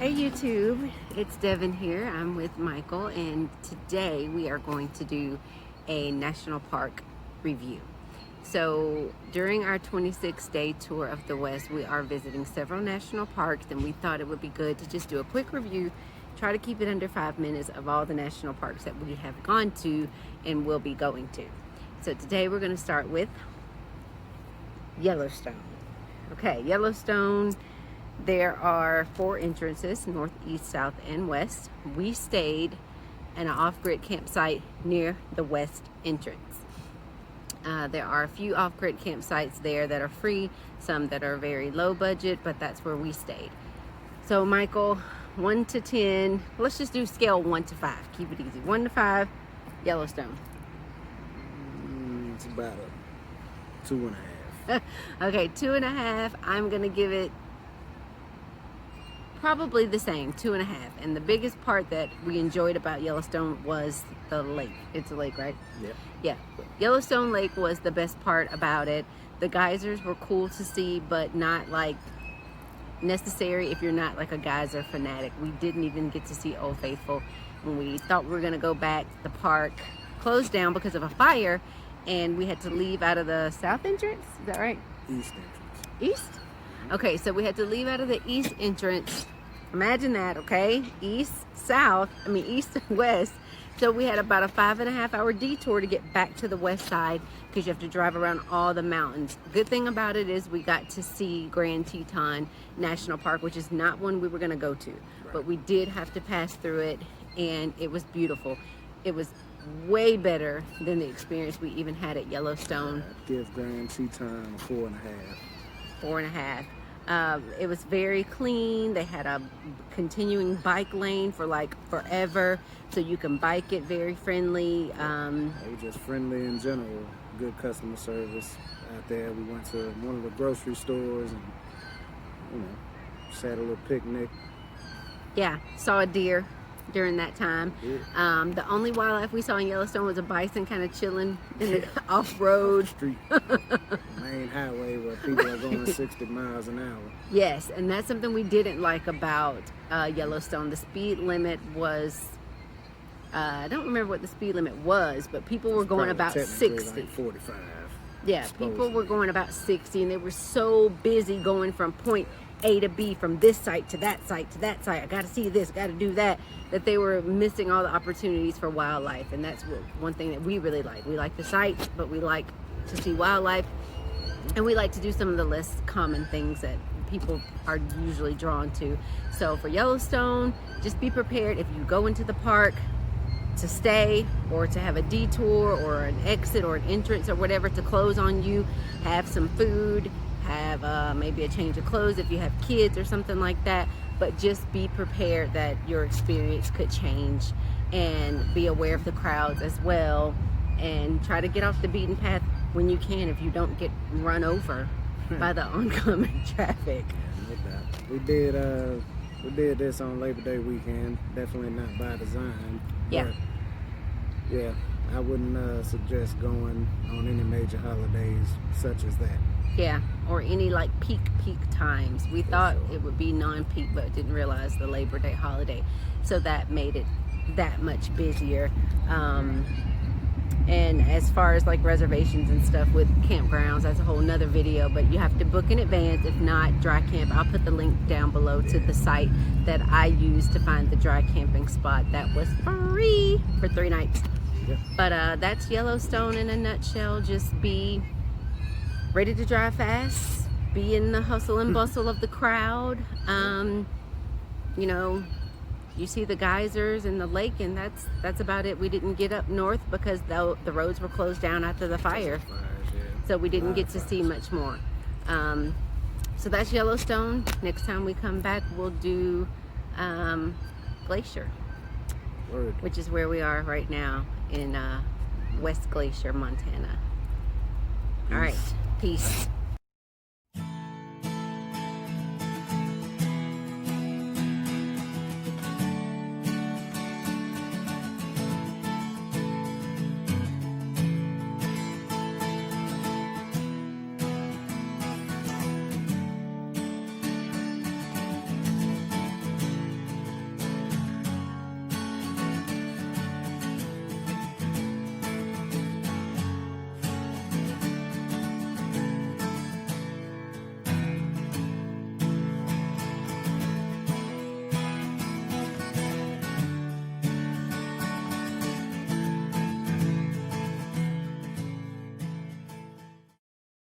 Hey YouTube, it's Devin here. I'm with Michael, and today we are going to do a national park review. So during our 26-day tour of the West, we are visiting several national parks, and we thought it would be good to just do a quick review, try to keep it under 5 minutes, of all the national parks that we have gone to and will be going to. So today we're going to start with Yellowstone. Okay, Yellowstone. There are 4 entrances, north, east, south, and west. We stayed in an off-grid campsite near the west entrance. There are a few off-grid campsites there that are free, some that are very low budget, but that's where we stayed. So Michael, 1 to 10, let's just do scale 1 to 5. Keep it easy. 1 to 5, Yellowstone. It's about a 2.5. Okay, 2.5. I'm gonna give it probably the same, 2.5. And the biggest part that we enjoyed about Yellowstone was the lake. It's a lake, right? Yeah. Yellowstone Lake was the best part about it. The geysers were cool to see, but not like necessary if you're not like a geyser fanatic. We didn't even get to see Old Faithful. When we thought we were gonna go back, the park closed down because of a fire, and we had to leave out of the south entrance. Is that right? East entrance. East? Okay, so we had to leave out of the east entrance. Imagine that, okay? East and west. So we had about a 5.5 hour detour to get back to the west side because you have to drive around all the mountains. Good thing about it is we got to see Grand Teton National Park, which is not one we were gonna go to, but we did have to pass through it, and it was beautiful. It was way better than the experience we even had at Yellowstone. Give Grand Teton a 4.5. 4.5. It was very clean. They had a continuing bike lane for like forever, so you can bike it, very friendly. They were just friendly in general. Good customer service out there. We went to one of the grocery stores and, just had a little picnic. Yeah, saw a deer during that time. Yeah. The only wildlife we saw in Yellowstone was a bison kind of chilling in the off-road street, main highway where people are going 60 miles an hour. Yes, and that's something we didn't like about Yellowstone. The speed limit was, I don't remember what the speed limit was, but people were going about 60. Like 45. Yeah, people were going about 60, and they were so busy going from point A to B, from this site to that site to that site. I got to see this, got to do that they were missing all the opportunities for wildlife. And that's one thing that we really like. We like the sites, but we like to see wildlife, and we like to do some of the less common things that people are usually drawn to. So for Yellowstone, just be prepared if you go into the park to stay or to have a detour or an exit or an entrance or whatever to close on you. Have some food, have maybe a change of clothes if you have kids or something like that, but just be prepared that your experience could change, and be aware of the crowds as well, and try to get off the beaten path when you can if you don't get run over by the oncoming traffic. We did this on Labor Day weekend. Definitely not by design. Yeah. Yeah, I wouldn't suggest going on any major holidays such as that. Yeah, or any like peak times. We thought it would be non-peak, but didn't realize the Labor Day holiday, so that made it that much busier. And as far as like reservations and stuff with campgrounds, that's a whole nother video, but you have to book in advance. If not, dry camp. I'll put the link down below to the site that I used to find the dry camping spot that was free for 3 nights. Yeah. But that's Yellowstone in a nutshell. Just be ready to drive fast, be in the hustle and bustle of the crowd. You see the geysers and the lake, and that's about it. We didn't get up north because the roads were closed down after the fire, so we didn't get to see much more. So that's Yellowstone. Next time we come back, we'll do Glacier, which is where we are right now in West Glacier, Montana. All right, peace.